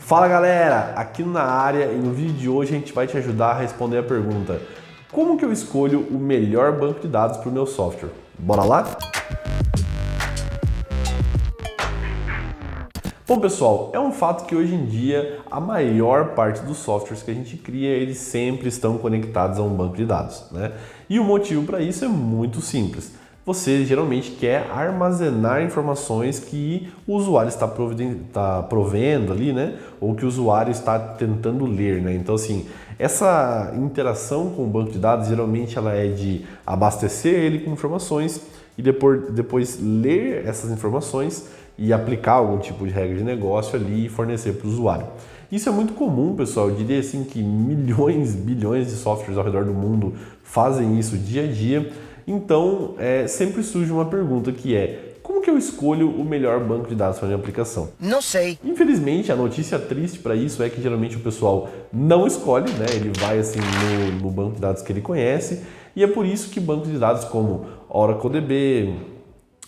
Fala galera, aqui na área e no vídeo de hoje a gente vai te ajudar a responder a pergunta: como que eu escolho o melhor banco de dados para o meu software? Bora lá? Bom pessoal, é um fato que hoje em dia a maior parte dos softwares que a gente cria, eles sempre estão conectados a um banco de dados, né? E o motivo para isso é muito simples. Você geralmente quer armazenar informações que o usuário está provendo ali, né? Ou que o usuário está tentando ler, né? Então assim, essa interação com o banco de dados geralmente ela é de abastecer ele com informações e depois ler essas informações e aplicar algum tipo de regra de negócio ali e fornecer para o usuário. Isso é muito comum, pessoal. Eu diria assim que milhões, bilhões de softwares ao redor do mundo fazem isso dia a dia. Então, sempre surge uma pergunta que é: como que eu escolho o melhor banco de dados para minha aplicação? Não sei. Infelizmente, a notícia triste para isso é que geralmente o pessoal não escolhe, né? Ele vai assim no banco de dados que ele conhece, e é por isso que bancos de dados como OracleDB,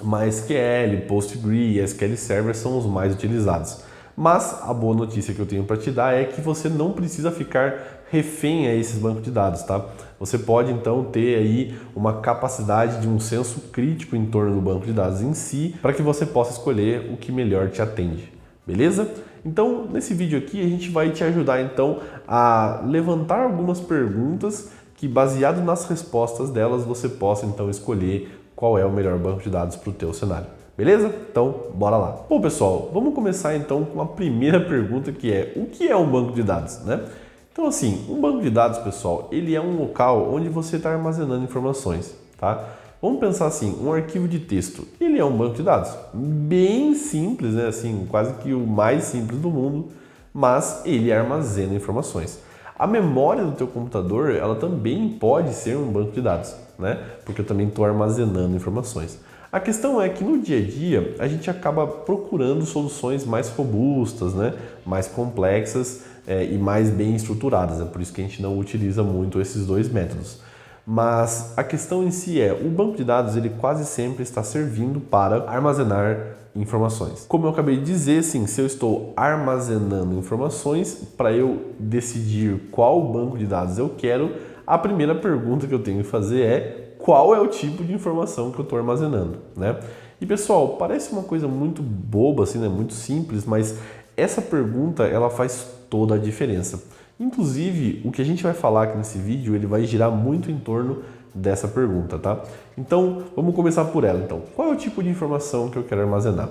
MySQL, PostgreSQL e SQL Server são os mais utilizados. Mas a boa notícia que eu tenho para te dar é que você não precisa ficar refém a esses bancos de dados, tá? Você pode então ter aí uma capacidade de um senso crítico em torno do banco de dados em si, para que você possa escolher o que melhor te atende, beleza? Então, nesse vídeo aqui a gente vai te ajudar então a levantar algumas perguntas que, baseado nas respostas delas, você possa então escolher qual é o melhor banco de dados para o teu cenário. Beleza? Então, bora lá. Bom, pessoal, vamos começar então com a primeira pergunta, que é: o que é um banco de dados, né? Então, assim, um banco de dados, pessoal, ele é um local onde você está armazenando informações, tá? Vamos pensar assim, um arquivo de texto, ele é um banco de dados bem simples, né? Assim, quase que o mais simples do mundo, mas ele armazena informações. A memória do teu computador, ela também pode ser um banco de dados, né? Porque eu também estou armazenando informações. A questão é que no dia a dia a gente acaba procurando soluções mais robustas, né? Mais complexas e mais bem estruturadas. É por isso que a gente não utiliza muito esses dois métodos. Mas a questão em si é: o banco de dados ele quase sempre está servindo para armazenar informações. Como eu acabei de dizer, sim, se eu estou armazenando informações, para eu decidir qual banco de dados eu quero, a primeira pergunta que eu tenho que fazer é: qual é o tipo de informação que eu estou armazenando, né? E pessoal, parece uma coisa muito boba, assim, né? Muito simples, mas essa pergunta ela faz toda a diferença. Inclusive, o que a gente vai falar aqui nesse vídeo, ele vai girar muito em torno dessa pergunta, tá? Então, vamos começar por ela. Então, qual é o tipo de informação que eu quero armazenar?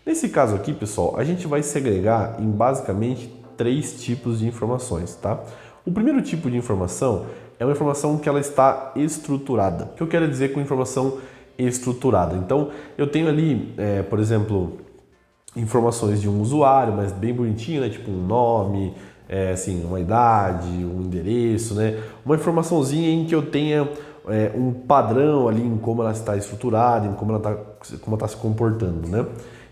Nesse caso aqui, pessoal, a gente vai segregar em basicamente 3 tipos de informações, tá? O primeiro tipo de informação é uma informação que ela está estruturada. O que eu quero dizer com informação estruturada? Então, eu tenho ali, por exemplo, informações de um usuário, mas bem bonitinho, né? Tipo um nome, assim, uma idade, um endereço, né? Uma informaçãozinha em que eu tenha um padrão ali em como ela está estruturada, em como ela está se comportando, né?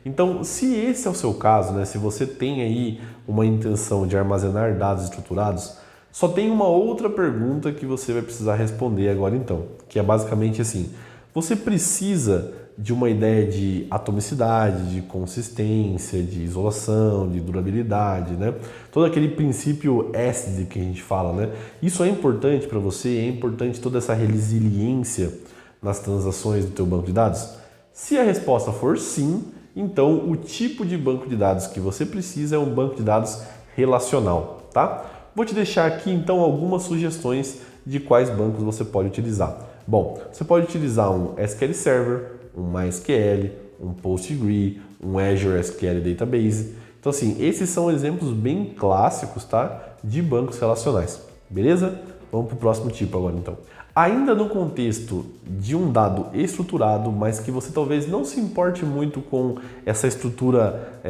Então, se esse é o seu caso, né? Se você tem aí uma intenção de armazenar dados estruturados, só tem uma outra pergunta que você vai precisar responder agora então, que é basicamente assim: você precisa de uma ideia de atomicidade, de consistência, de isolação, de durabilidade, né? Todo aquele princípio ACID que a gente fala, né? Isso é importante para você? É importante toda essa resiliência nas transações do teu banco de dados? Se a resposta for sim, então o tipo de banco de dados que você precisa é um banco de dados relacional, tá? Vou te deixar aqui então algumas sugestões de quais bancos você pode utilizar. Bom, você pode utilizar um SQL Server, um MySQL, um PostgreSQL, um Azure SQL Database. Então assim, esses são exemplos bem clássicos, tá, de bancos relacionais. Beleza? Vamos para o próximo tipo agora então. Ainda no contexto de um dado estruturado, mas que você talvez não se importe muito com essa estrutura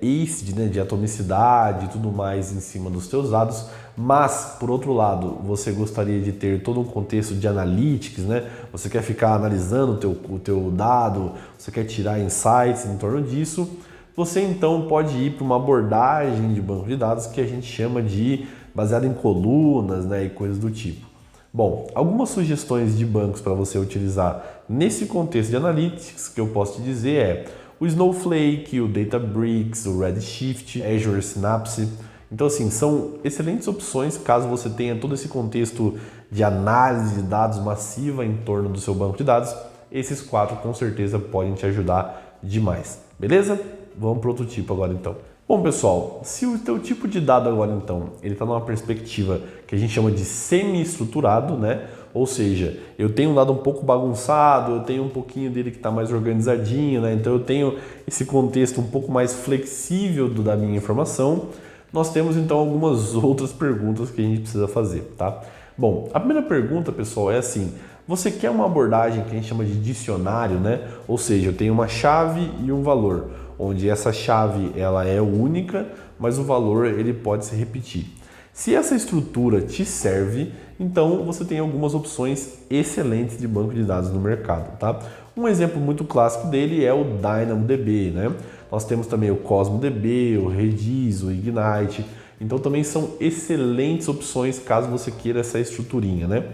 ACID, né, de atomicidade e tudo mais em cima dos teus dados, mas, por outro lado, você gostaria de ter todo um contexto de analytics, né? Você quer ficar analisando o teu dado, você quer tirar insights em torno disso, você então pode ir para uma abordagem de banco de dados que a gente chama de baseada em colunas, né, e coisas do tipo. Bom, algumas sugestões de bancos para você utilizar nesse contexto de analytics que eu posso te dizer é: o Snowflake, o Databricks, o Redshift, Azure Synapse. Então, assim, são excelentes opções caso você tenha todo esse contexto de análise de dados massiva em torno do seu banco de dados. Esses 4 com certeza podem te ajudar demais, beleza? Vamos para outro tipo agora então. Bom, pessoal, se o teu tipo de dado agora então, ele está numa perspectiva que a gente chama de semi-estruturado, né? Ou seja, eu tenho um dado um pouco bagunçado, eu tenho um pouquinho dele que está mais organizadinho, né? Então eu tenho esse contexto um pouco mais flexível da minha informação. Nós temos então algumas outras perguntas que a gente precisa fazer, tá? Bom, a primeira pergunta, pessoal, é assim: você quer uma abordagem que a gente chama de dicionário, né? Ou seja, eu tenho uma chave e um valor, onde essa chave ela é única, mas o valor ele pode se repetir. Se essa estrutura te serve, então você tem algumas opções excelentes de banco de dados no mercado, tá? Um exemplo muito clássico dele é o DynamoDB, né? Nós temos também o CosmoDB, o Redis, o Ignite. Então também são excelentes opções caso você queira essa estruturinha, né?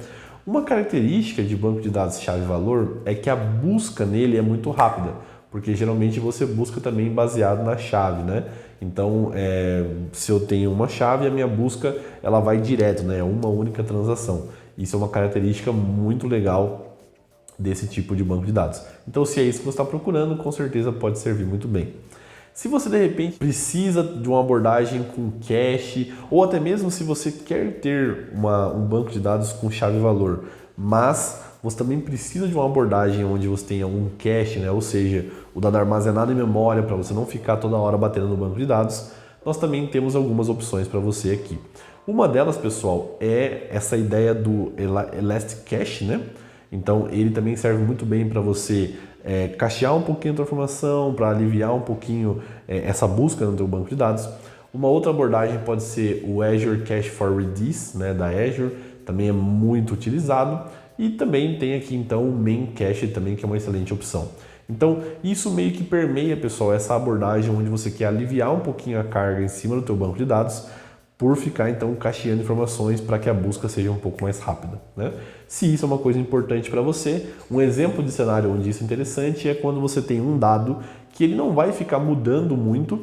Uma característica de banco de dados chave-valor é que a busca nele é muito rápida, porque geralmente você busca também baseado na chave, né? Então, se eu tenho uma chave, a minha busca ela vai direto, né? É uma única transação. Isso é uma característica muito legal desse tipo de banco de dados. Então, se é isso que você está procurando, com certeza pode servir muito bem. Se você de repente precisa de uma abordagem com cache, ou até mesmo se você quer ter um banco de dados com chave-valor, mas você também precisa de uma abordagem onde você tenha um cache, né? Ou seja, o dado armazenado em memória para você não ficar toda hora batendo no banco de dados, nós também temos algumas opções para você aqui. Uma delas, pessoal, é essa ideia do Elastic Cache, né? Então ele também serve muito bem para você cachear um pouquinho a tua informação, para aliviar um pouquinho essa busca no teu banco de dados. Uma outra abordagem pode ser o Azure Cache for Redis, né, da Azure, também é muito utilizado. E também tem aqui então o Main Cache também, que é uma excelente opção. Então isso meio que permeia, pessoal, essa abordagem onde você quer aliviar um pouquinho a carga em cima do teu banco de dados, por ficar então cacheando informações para que a busca seja um pouco mais rápida, né? Se isso é uma coisa importante para você, um exemplo de cenário onde isso é interessante é quando você tem um dado que ele não vai ficar mudando muito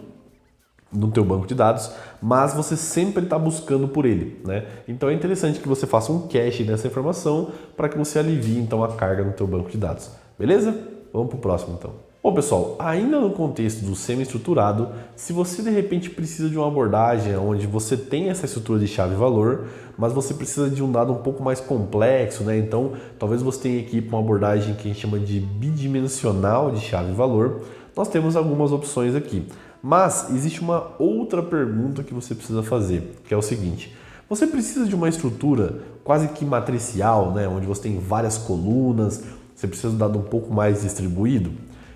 no teu banco de dados, mas você sempre está buscando por ele, né? Então é interessante que você faça um cache dessa informação para que você alivie então a carga no teu banco de dados, beleza? Vamos para o próximo então. Bom, pessoal, ainda no contexto do semi-estruturado, se você de repente precisa de uma abordagem onde você tem essa estrutura de chave-valor, mas você precisa de um dado um pouco mais complexo, né? Então, talvez você tenha aqui uma abordagem que a gente chama de bidimensional de chave-valor. Nós temos algumas opções aqui. Mas existe uma outra pergunta que você precisa fazer, que é o seguinte: você precisa de uma estrutura quase que matricial, né? Onde você tem várias colunas, você precisa de um dado um pouco mais distribuído?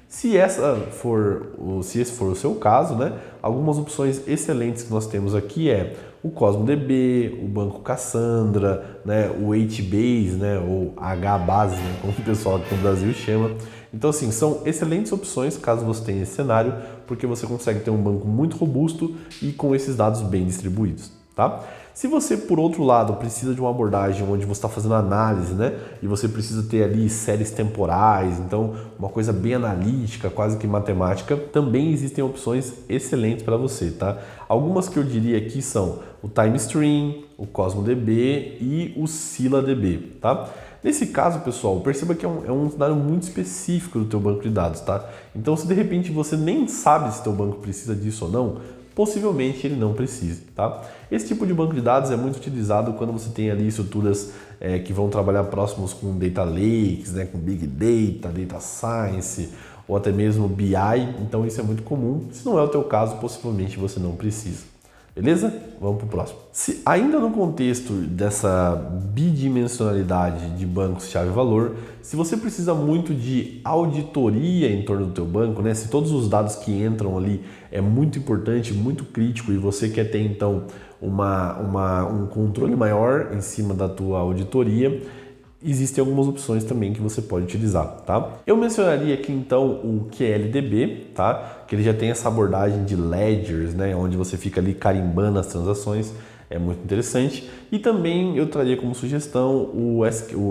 Se esse for o seu caso, né, algumas opções excelentes que nós temos aqui é o CosmoDB, o Banco Cassandra, né, o HBase, né, ou HBase, né, como o pessoal aqui no Brasil chama. Então, assim, são excelentes opções caso você tenha esse cenário, porque você consegue ter um banco muito robusto e com esses dados bem distribuídos, tá? Se você, por outro lado, precisa de uma abordagem onde você está fazendo análise, né? E você precisa ter ali séries temporais, então uma coisa bem analítica, quase que matemática, também existem opções excelentes para você, tá? Algumas que eu diria aqui são o TimeStream, o CosmoDB e o ScyllaDB, tá? Nesse caso, pessoal, perceba que é um cenário muito específico do teu banco de dados, tá? Então, se de repente você nem sabe se teu banco precisa disso ou não, possivelmente ele não precise, tá? Esse tipo de banco de dados é muito utilizado quando você tem ali estruturas que vão trabalhar próximos com Data Lakes, né, com Big Data, Data Science ou até mesmo BI, então isso é muito comum. Se não é o teu caso, possivelmente você não precisa. Beleza? Vamos para o próximo. Se ainda no contexto dessa bidimensionalidade de bancos chave-valor, se você precisa muito de auditoria em torno do teu banco, né? Se todos os dados que entram ali é muito importante, muito crítico e você quer ter então um controle maior em cima da tua auditoria, existem algumas opções também que você pode utilizar, tá? Eu mencionaria aqui então o QLDB, tá? Que ele já tem essa abordagem de ledgers, né? Onde você fica ali carimbando as transações. é muito interessante. E também eu traria como sugestão o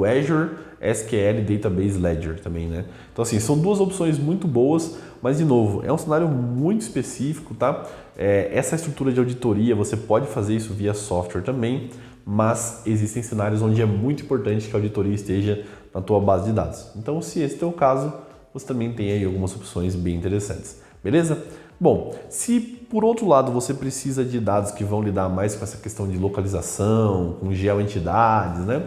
Azure SQL Database Ledger também, né? Então assim, são duas opções muito boas, mas de novo, é um cenário muito específico, tá? Essa estrutura de auditoria, você pode fazer isso via software também, mas existem cenários onde é muito importante que a auditoria esteja na tua base de dados. Então, se esse é o caso, você também tem aí algumas opções bem interessantes, beleza? Bom, se por outro lado você precisa de dados que vão lidar mais com essa questão de localização, com geoentidades, né?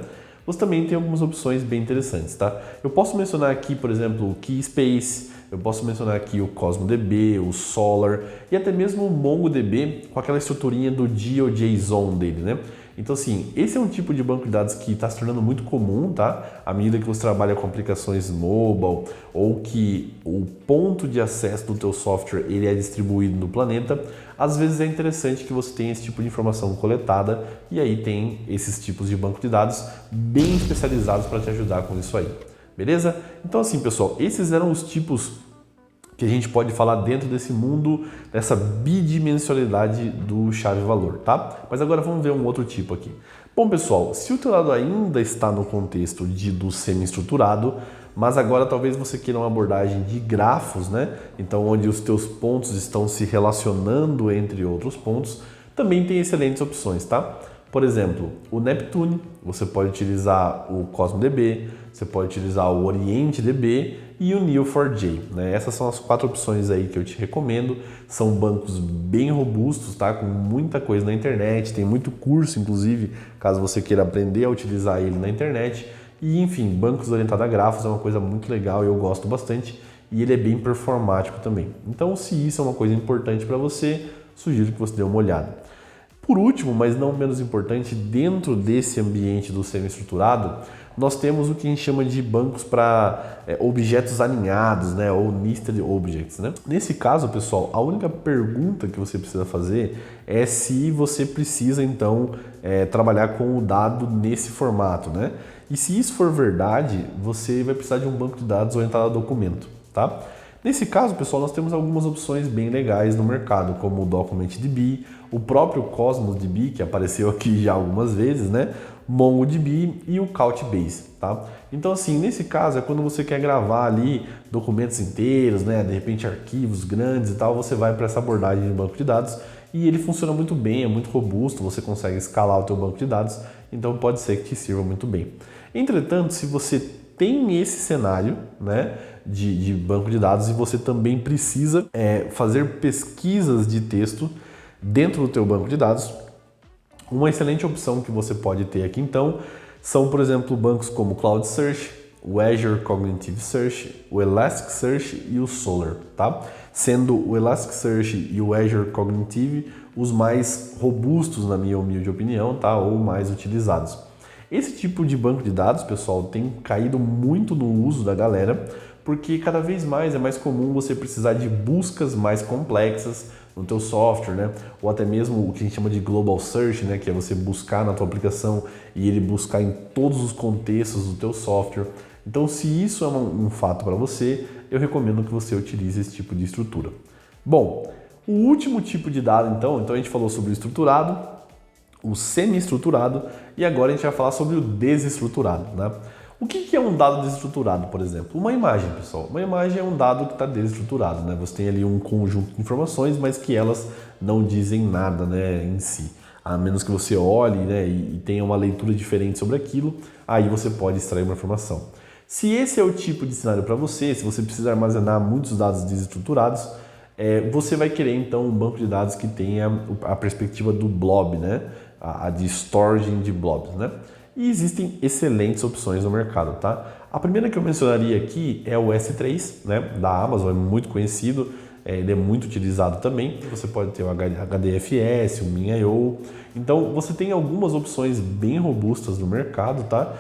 Você também tem algumas opções bem interessantes, tá? Eu posso mencionar aqui, por exemplo, o Keyspace, eu posso mencionar aqui o CosmoDB, o Solar e até mesmo o MongoDB com aquela estruturinha do GeoJSON dele, né? Então, assim, esse é um tipo de banco de dados que está se tornando muito comum, tá? À medida que você trabalha com aplicações mobile ou que o ponto de acesso do teu software ele é distribuído no planeta, às vezes é interessante que você tenha esse tipo de informação coletada e aí tem esses tipos de banco de dados bem especializados para te ajudar com isso aí, beleza? Então, assim, pessoal, esses eram os tipos que a gente pode falar dentro desse mundo, dessa bidimensionalidade do chave-valor, tá? Mas agora vamos ver um outro tipo aqui. Bom, pessoal, se o teu dado ainda está no contexto do semi-estruturado, mas agora talvez você queira uma abordagem de grafos, né? Então, onde os teus pontos estão se relacionando entre outros pontos, também tem excelentes opções, tá? Por exemplo, o Neptune, você pode utilizar o CosmoDB, você pode utilizar o OrientDB e o Neo4j, né? Essas são as 4 opções aí que eu te recomendo. São bancos bem robustos, tá? Com muita coisa na internet, tem muito curso, inclusive, caso você queira aprender a utilizar ele na internet. E, enfim, bancos orientados a grafos é uma coisa muito legal e eu gosto bastante. E ele é bem performático também. Então, se isso é uma coisa importante para você, sugiro que você dê uma olhada. Por último, mas não menos importante, dentro desse ambiente do semi-estruturado, nós temos o que a gente chama de bancos para objetos alinhados, né, ou nested objects, né? Nesse caso, pessoal, a única pergunta que você precisa fazer é se você precisa, então, trabalhar com o dado nesse formato, né? E se isso for verdade, você vai precisar de um banco de dados orientado a documento, tá? Nesse caso, pessoal, nós temos algumas opções bem legais no mercado, como o DocumentDB, o próprio CosmosDB, que apareceu aqui já algumas vezes, né? MongoDB e o Couchbase, tá? Então, assim, nesse caso é quando você quer gravar ali documentos inteiros, né? De repente arquivos grandes e tal, você vai para essa abordagem de banco de dados e ele funciona muito bem, é muito robusto, você consegue escalar o teu banco de dados, então pode ser que te sirva muito bem. Entretanto, se você tem esse cenário, né, de banco de dados e você também precisa fazer pesquisas de texto dentro do teu banco de dados, uma excelente opção que você pode ter aqui então são, por exemplo, bancos como o Cloud Search, o Azure Cognitive Search, o Elasticsearch e o Solar, tá? Sendo o Elasticsearch e o Azure Cognitive os mais robustos, na minha humilde opinião, tá? Ou mais utilizados. Esse tipo de banco de dados, pessoal, tem caído muito no uso da galera, porque cada vez mais é mais comum você precisar de buscas mais complexas no teu software, né? Ou até mesmo o que a gente chama de Global Search, né? Que é você buscar na tua aplicação e ele buscar em todos os contextos do teu software. Então, se isso é um fato para você, eu recomendo que você utilize esse tipo de estrutura. Bom, o último tipo de dado, então a gente falou sobre o estruturado, o semi-estruturado e agora a gente vai falar sobre o desestruturado, né? O que é um dado desestruturado, por exemplo? Uma imagem, pessoal. Uma imagem é um dado que está desestruturado, né? Você tem ali um conjunto de informações, mas que elas não dizem nada, né, em si. A menos que você olhe, né, e tenha uma leitura diferente sobre aquilo, aí você pode extrair uma informação. Se esse é o tipo de cenário para você, se você precisa armazenar muitos dados desestruturados, você vai querer então um banco de dados que tenha a perspectiva do blob, né? A de storage de blobs, né? E existem excelentes opções no mercado, tá? A primeira que eu mencionaria aqui é o S3, né? Da Amazon, é muito conhecido, ele é muito utilizado também. Você pode ter o HDFS, o MinIO. Então, você tem algumas opções bem robustas no mercado, tá?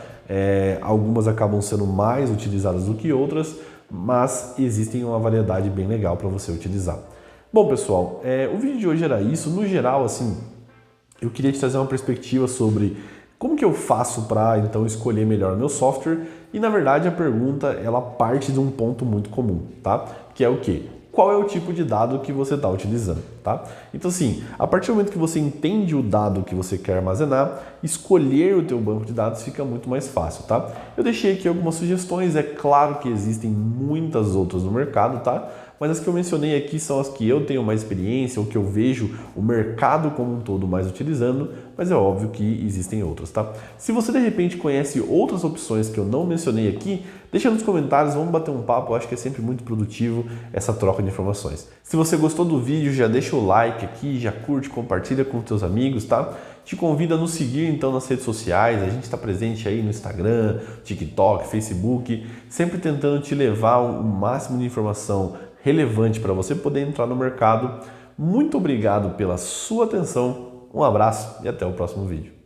Algumas acabam sendo mais utilizadas do que outras, mas existem uma variedade bem legal para você utilizar. Bom, pessoal, o vídeo de hoje era isso. No geral, assim, eu queria te trazer uma perspectiva sobre como que eu faço para, então, escolher melhor o meu software. E, na verdade, a pergunta, ela parte de um ponto muito comum, tá? Que é o quê? qual é o tipo de dado que você está utilizando, tá? Então, assim, a partir do momento que você entende o dado que você quer armazenar, escolher o teu banco de dados fica muito mais fácil, tá? Eu deixei aqui algumas sugestões, é claro que existem muitas outras no mercado, tá? Mas as que eu mencionei aqui são as que eu tenho mais experiência, ou que eu vejo o mercado como um todo mais utilizando, mas é óbvio que existem outras, tá? Se você de repente conhece outras opções que eu não mencionei aqui, deixa nos comentários, vamos bater um papo, eu acho que é sempre muito produtivo essa troca de informações. Se você gostou do vídeo, já deixa o like aqui, já curte, compartilha com os seus amigos, tá? Te convido a nos seguir então nas redes sociais, a gente está presente aí no Instagram, TikTok, Facebook, sempre tentando te levar o máximo de informação relevante para você poder entrar no mercado. Muito obrigado pela sua atenção, um abraço e até o próximo vídeo.